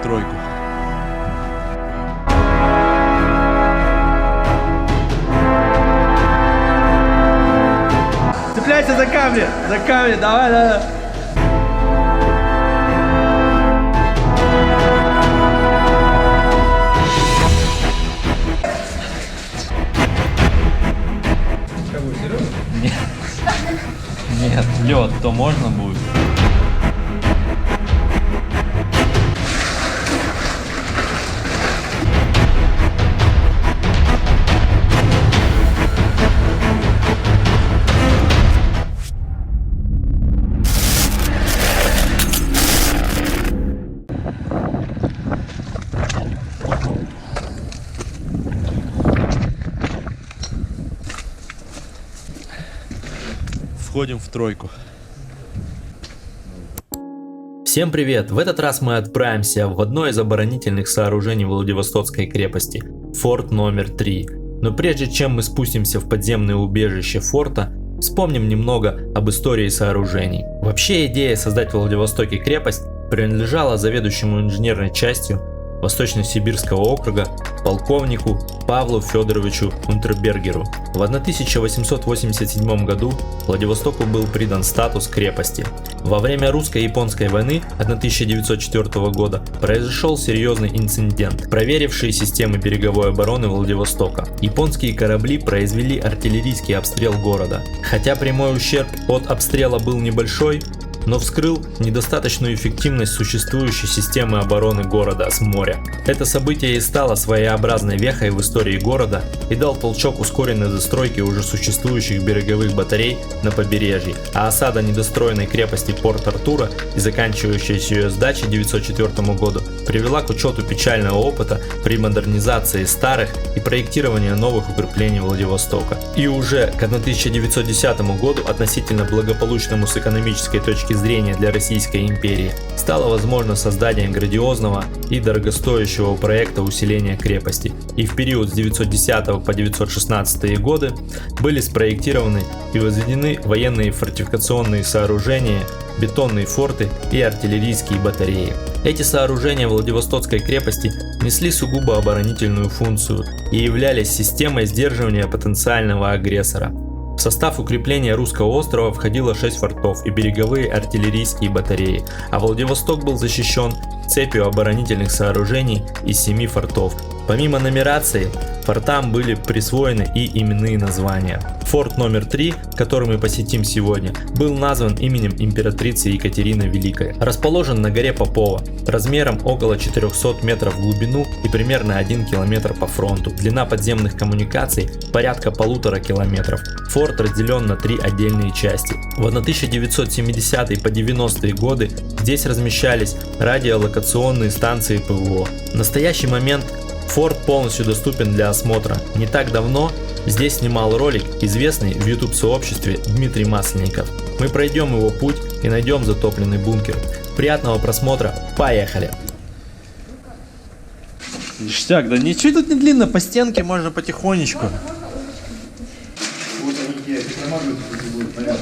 тройку. Цепляйся за камни, давай, давай. Нет, лед, то можно будет. Входим в тройку. Всем привет! В этот раз мы отправимся в одно из оборонительных сооружений Владивостокской крепости – форт номер 3. Но прежде чем мы спустимся в подземное убежище форта, вспомним немного об истории сооружений. Вообще идея создать в Владивостоке крепость принадлежала заведующему инженерной частью Восточно-Сибирского округа полковнику Павлу Федоровичу Унтербергеру. В 1887 году Владивостоку был придан статус крепости. Во время русско-японской войны 1904 года произошел серьезный инцидент, проверивший системы береговой обороны Владивостока. Японские корабли произвели артиллерийский обстрел города. Хотя прямой ущерб от обстрела был небольшой, но вскрыл недостаточную эффективность существующей системы обороны города с моря. Это событие и стало своеобразной вехой в истории города и дал толчок ускоренной застройке уже существующих береговых батарей на побережье, а осада недостроенной крепости Порт-Артура и заканчивающаяся ее сдача 1904 году привела к учету печального опыта при модернизации старых и проектировании новых укреплений Владивостока. И уже к 1910 году относительно благополучному с экономической точки зрения для Российской империи стало возможно создание грандиозного и дорогостоящего проекта усиления крепости, и в период с 910 по 916 годы были спроектированы и возведены военные фортификационные сооружения, бетонные форты и артиллерийские батареи. Эти сооружения Владивостокской крепости несли сугубо оборонительную функцию и являлись системой сдерживания потенциального агрессора. В состав укрепления Русского острова входило 6 фортов и береговые артиллерийские батареи, а Владивосток был защищен цепью оборонительных сооружений из 7 фортов. Помимо нумерации, фортам были присвоены и именные названия. Форт номер 3, который мы посетим сегодня, был назван именем императрицы Екатерины Великой. Расположен на горе Попова, размером около 400 метров в глубину и примерно 1 километр по фронту. Длина подземных коммуникаций порядка 1,5 километров. Форт разделен на 3 отдельные части. В 1970-е по 90-е годы здесь размещались радиолокационные станции ПВО. В настоящий момент форт полностью доступен для осмотра. Не так давно здесь снимал ролик известный в YouTube сообществе Дмитрий Масленников. Мы пройдем его путь и найдем затопленный бункер. Приятного просмотра, поехали! Ништяк, да ничего тут не длинно, по стенке можно потихонечку. Вот они где притормаживают, будет понятно.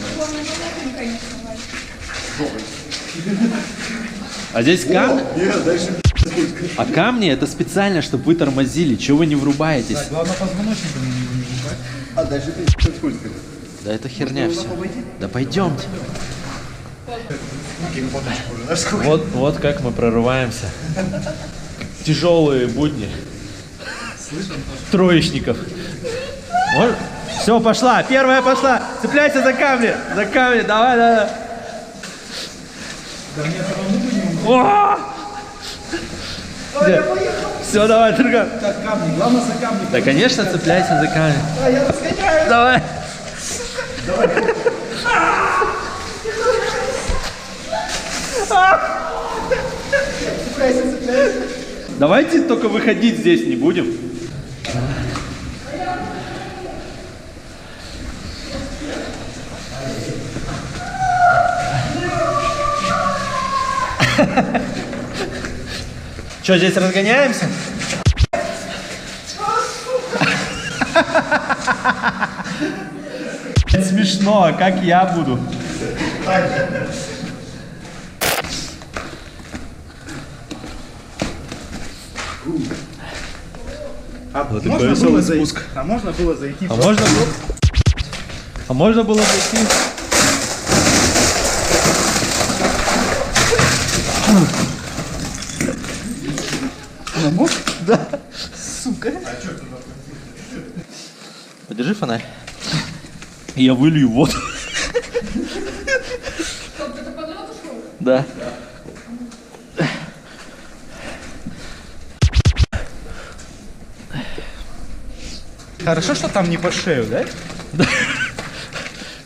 А здесь камни? Нет, дальше. А камни это специально, чтобы вы тормозили. Чего вы не врубаетесь? Да, главное позвоночником не врубать. А дальше ты скользко. Да это херня все. Да пойдемте. Вот как мы прорываемся. Тяжелые будни троечников. Все, пошла, первая пошла. Цепляйся за камни, давай, давай. О! Все, давай, друган. Так, камни, главное за камни. Да, конечно, цепляйся за камни. Я разгоняю. Давай. Цепляйся. Давайте только выходить здесь не будем. Что, здесь разгоняемся? Это смешно, а как я буду? А Вот можно такой было веселый зайти? спуск. А можно было зайти? А можно было... А можно было зайти? На мост? Да. Сука. Подержи фонарь. И я вылью воду. Чтоб ты под лед ушел? Да. Хорошо, что там не по шею, да? Да.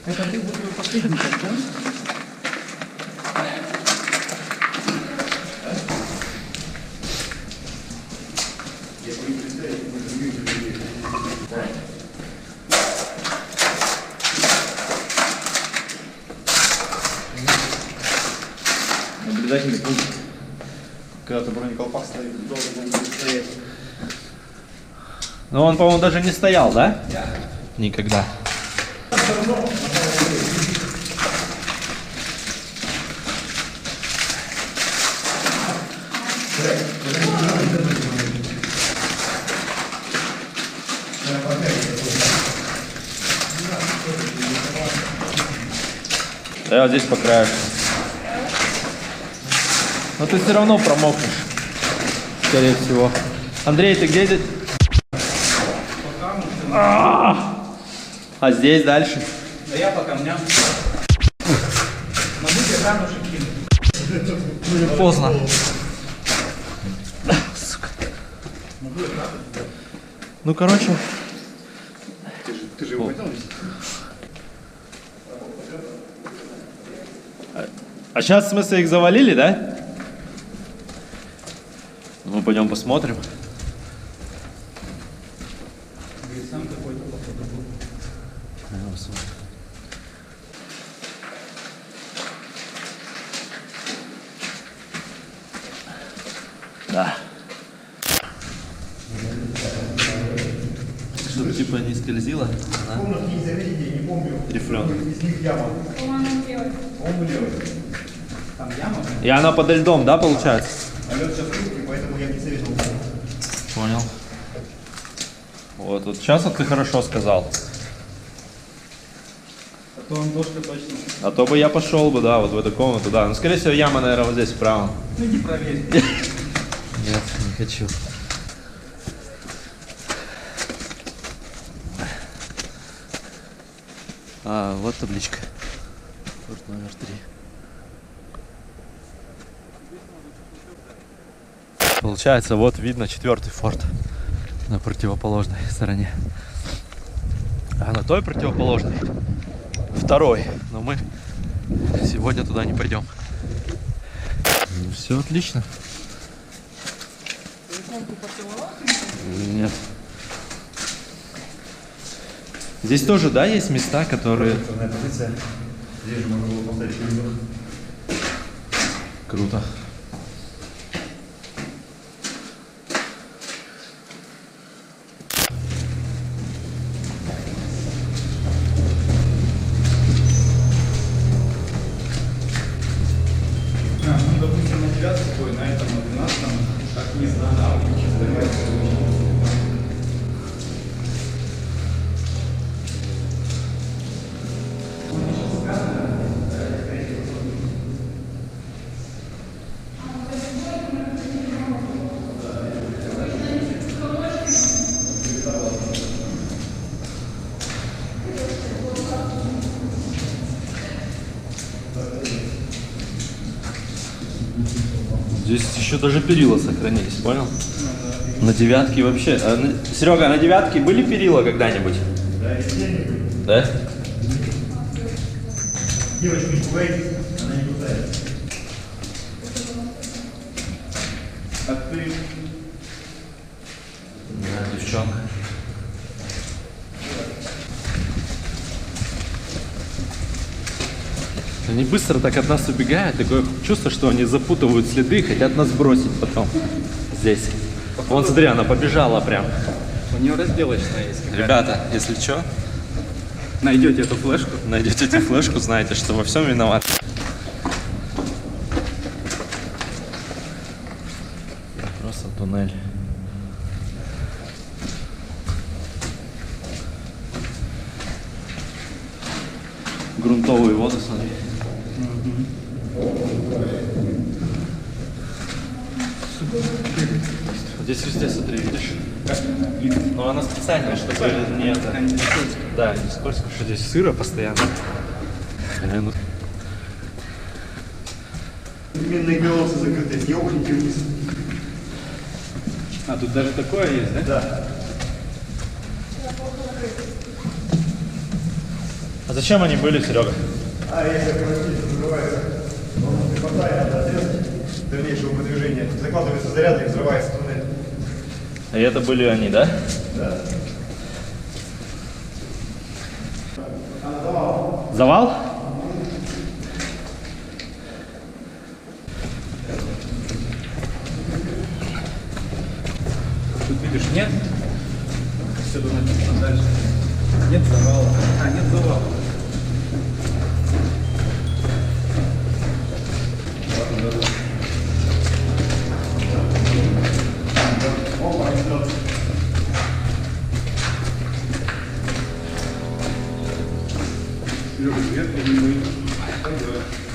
Это ты вот последний контент. Наблюдательный пункт. Когда-то бронеколпак стоит, долго будет стоять. Но он, по-моему, даже не стоял, да? Никогда. Да, я вот здесь по краю. Но ты все равно промокнешь. Скорее всего. Андрей, ты где? А здесь дальше? Да я по камням. Могу тебе камушек кинуть. Уже поздно. Ну, короче. Ты же его хотел? А сейчас, в смысле, их завалили, да? Ну, пойдем посмотрим. Сам какой-то походу был. Да. Чтобы типа не скользило. Комнат не заведение, не помню. Рифлен. Из них яма. По-моему, делать. По-моему, левый. Там яма, И она подо льдом, да, получается? а лед сейчас крупный, поэтому я не советовал. Понял. Вот сейчас вот ты хорошо сказал. А то он дождь точно. А то бы я пошел бы, да, вот в эту комнату, да. Ну, скорее всего, яма, наверное, вот здесь справа. Ну не проверь. Нет, не хочу. А, вот табличка. Форт номер 3. Получается, вот видно 4-й форт на противоположной стороне. А на той противоположной 2-й. Но мы сегодня туда не пойдем. Все отлично. Нет. Здесь тоже, да, есть места, которые... Позиция. Здесь же можно было поставить передох. Круто. Ну, допустим, на 9 бой, на этом, на 12, как не знаю, Здесь еще даже перила сохранились, понял? На 9-ке вообще. Серега, на 9-ке были перила когда-нибудь? Да, если не были. Да? Девочку не пугайтесь, она не кусается. А ты... Да, девчонка. Они быстро так от нас убегают, такое чувство, что они запутывают следы, хотят нас бросить потом здесь. Вон, смотри, она побежала прям. У нее разделочная есть. Ребята, если что, Найдете эту флешку. найдете эту флешку, знаете, что во всем виноват. Просто туннель. грунтовые воды, смотри. Здесь везде, смотри, видишь? Но она специальная, чтобы не это... Да, не скользко, что здесь сыро постоянно. Минные колодцы закрыты, съемки вниз. А тут даже такое есть, да? Да. А зачем они были, Серега? А если автомобиль взрывается, он не хватает на отрезок дальнейшего продвижения, закладывается заряд и взрывается туннель. А это были они, да? Да. Завал? Тут видишь, нет? Все тут написано дальше. Нет завала. А, нет завала.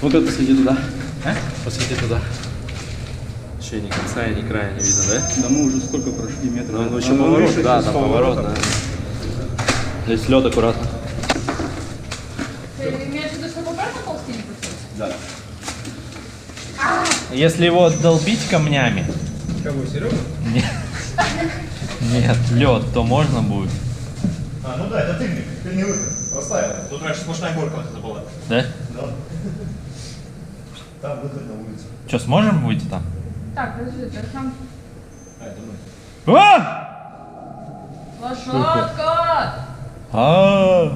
Ну-ка, посвети туда. А? Посвети туда. Еще ни конца и ни края не видно, да? Да мы уже сколько прошли метров? Ну еще поворот, да, там поворот, да. Здесь лед аккуратно. Ты имеешь в виду, что обратно ползти не пустить? Да. Если его долбить камнями, Кого, Серега? нет, лед, то можно будет. А, ну да, это тыльник, тыльный выход. Поставил. Тут раньше сплошная горка вот это была. Да? Да. Там выход на улицу. Что, сможем выйти там? Так, подожди, так там А, это мы. лошадка! Да,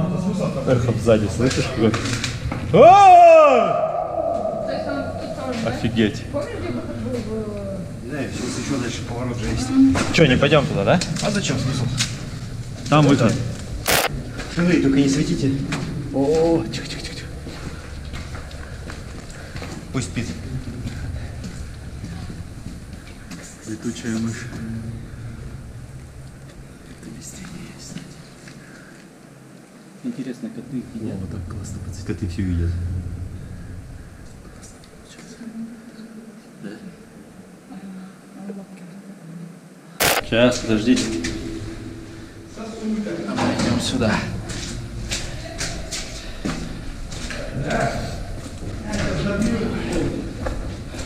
это смысл там. Эхо сзади, слышишь? Какой? То есть он тут тоже, да? Офигеть. Помнишь, где выход был? Не знаю, сейчас еще дальше поворот же есть. Че, не пойдем туда, да? А зачем смысл? Там выход. Вы только не светите. О, тихо, тихо, тихо, тихо. Пусть спит. Летучая мышь. Интересно, коты едят. Вот так классно подсветить. Коты все видят. Сейчас, подождите. Пойдем сюда.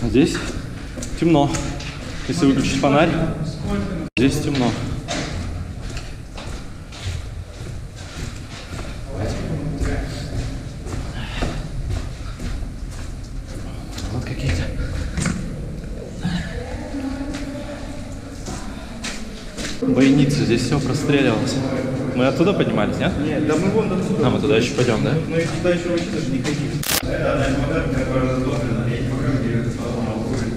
Здесь темно. Если выключить фонарь, здесь темно. Вот какие-то. Бойницы, здесь все простреливалось. Мы оттуда поднимались, нет? Нет, да мы вон отсюда. А, мы туда еще пойдем, да? Но и туда еще вообще даже не ходили. Это одна из моделей, которая задоблена. Я не покажу, где это стало выходит.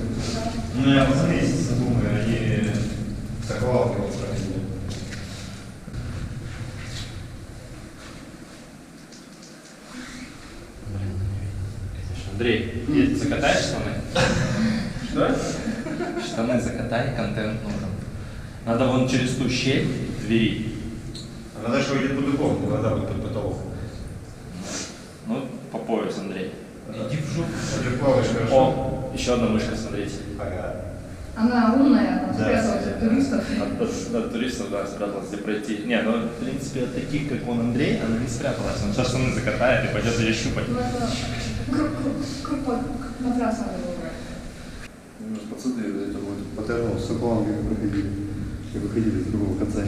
Ну, я вот месяц думаю, они страховалки вот проходили. Андрей, закатаешь штаны? Что? Штаны закатай, контент нужен. Надо вон через ту щель двери. Она дальше выйдет под духовку, вода будет под потолок. Ну, по пояс, Андрей. Иди в жопу. Ты плаваешь хорошо. О, еще одна мышка, смотрите. Ага. Она умная, она Да. спряталась от туристов. От туристов, да, спряталась и пройти. Не, ну, в принципе, от таких, как он Андрей, она не спряталась. Он сейчас штаны закатает и пойдет ее щупать. Ну, это группа матраса надо было брать. Пацаны это вот патернул с аквалангами проходили и выходили с другого конца.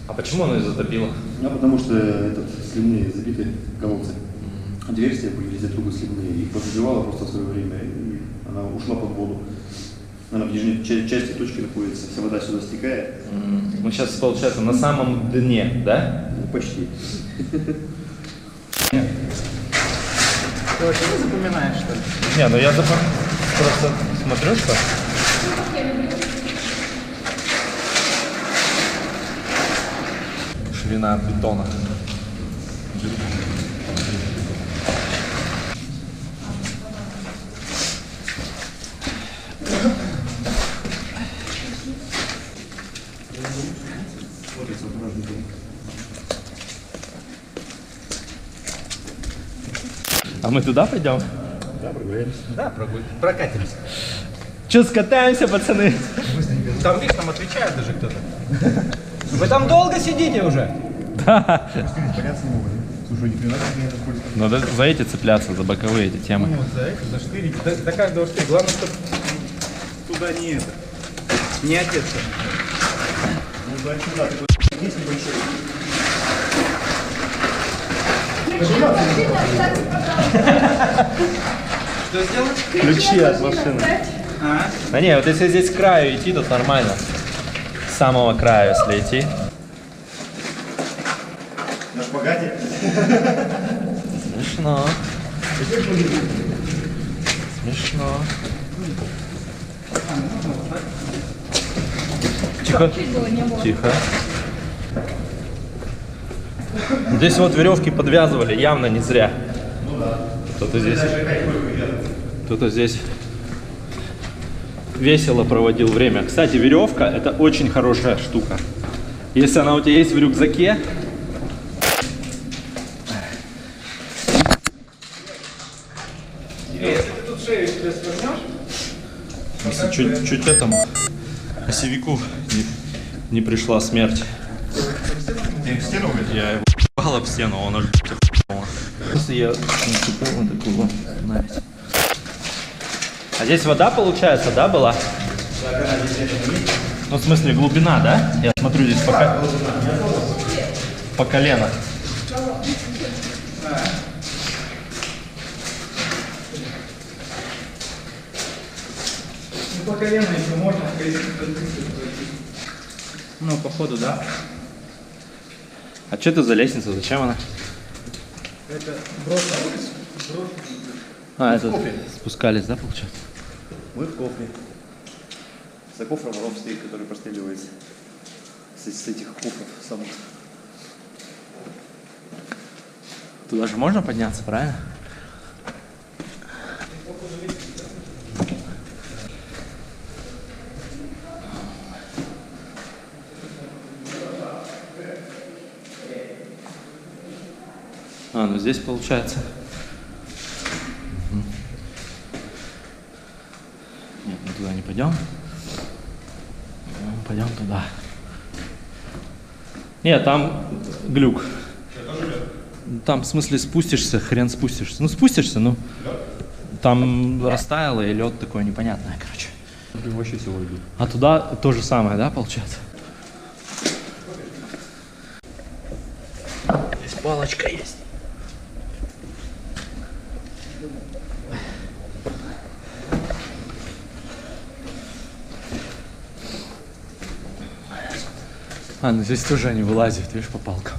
А почему она ее затопила? А потому что этот сливные забиты колодцы. Отверстия были везде трубы сливные. Их подбивало просто в свое время, и она ушла под воду. Она в нижней части точки находится, вся вода сюда стекает. Мы сейчас, получается, на самом дне, да? Ну, почти. Ты вообще не запоминаешь, что ли? Не, ну я просто смотрю, что... Я люблю. Ширина бетона. А мы туда пойдем? Да, прогуляемся. Да, прокатимся. Че, скатаемся, пацаны? Там, видишь, нам отвечает даже кто-то. Вы там долго сидите уже? Бояться не могут. Слушай, ни хрена как не это скользко. Надо за эти цепляться, за боковые эти темы. Ну, вот за эти, за штырики, до каждого штыря. Главное, чтобы туда не это, не одеться. Ну да, сюда, ты есть небольшой. Что сделать? Ключи от машины. Да не, вот если здесь к краю идти, то нормально. С самого края, если идти. На шпагате. Смешно. Смешно. Тихо. Тихо. Здесь вот веревки подвязывали, явно не зря. Кто-то здесь весело проводил время. Кстати, веревка — это очень хорошая штука. Если она у тебя есть в рюкзаке, Если ты тут шею себе свернешь, если чуть этому осевику не пришла смерть. Ты в стену увидел? Я его ебал об стену, он аж просто я наступил на такую навесь. А здесь вода, получается, да, была? Ну, в смысле, глубина, да? Я смотрю, здесь по колено. ну, по колено еще можно. Ну, походу, да. А что это за лестница? Зачем она? Это брошенный. А, это спускались, да, получается? Мы в кофре. За кофром ров стоит, который простреливается. С этих кофров самых. Туда же можно подняться, правильно? А, ну здесь получается. Нет, мы туда не пойдем. Пойдем туда. Нет, там глюк. Там, в смысле, спустишься, хрен спустишься. Ну, спустишься, ну. Там растаяло, и лед такое непонятное, короче. Вообще всего идут. А туда то же самое, да, получается? Здесь палочка есть. А, ну здесь тоже они вылазят, видишь, по палкам.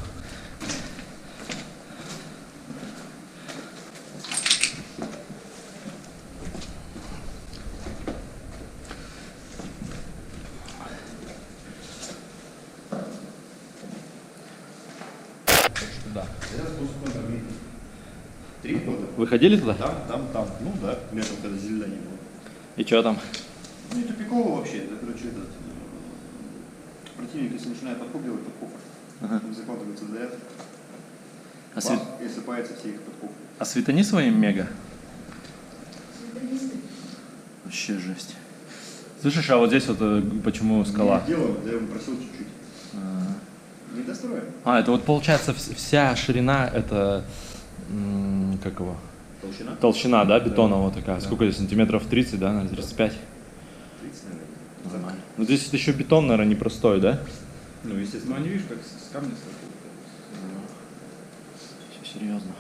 Да. Это спуск на 3 года. Вы ходили туда? Там. Ну да, летом, когда зелена не было. И что там? Ну и тупиково вообще. Это, короче, противник, если начинает подкупливать под кофр, там закладывается заряд. И осыпается все их под кофр. А светани своим мега? Вообще жесть. Слышишь, а вот здесь вот почему скала? Делаем, да я ему просил чуть-чуть. Не достроим. А, это вот получается вся ширина, это как его? Толщина? Толщина, да, бетона вот такая. Сколько здесь, сантиметров 30, да, наверное, 35? 30, наверное. Нормально. Ну здесь это еще бетон, наверное, непростой, да? Ну, естественно. Ну, они, видишь, как с камня строят. Все серьезно.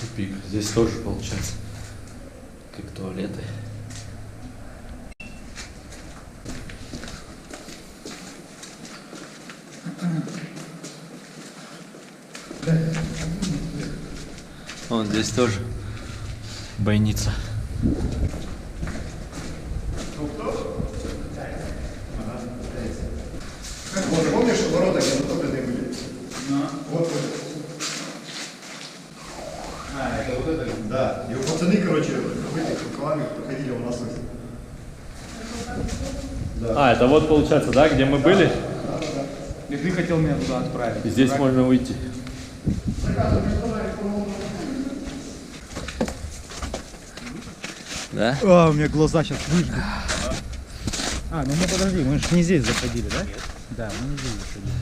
Тупик. Здесь тоже получается как туалеты. Вон здесь тоже бойница. Вот, помнишь, ворота, где затопленные были? Вот. А, это вот это? Да. Его пацаны, короче, в этих рукавами проходили у нас. А, это вот получается, да, где мы были? И ты хотел меня туда отправить. И здесь можно уйти. Да? А, у меня глаза сейчас выжгут. А, ну мы подожди, мы же не здесь заходили, да? Да, мы не здесь заходили.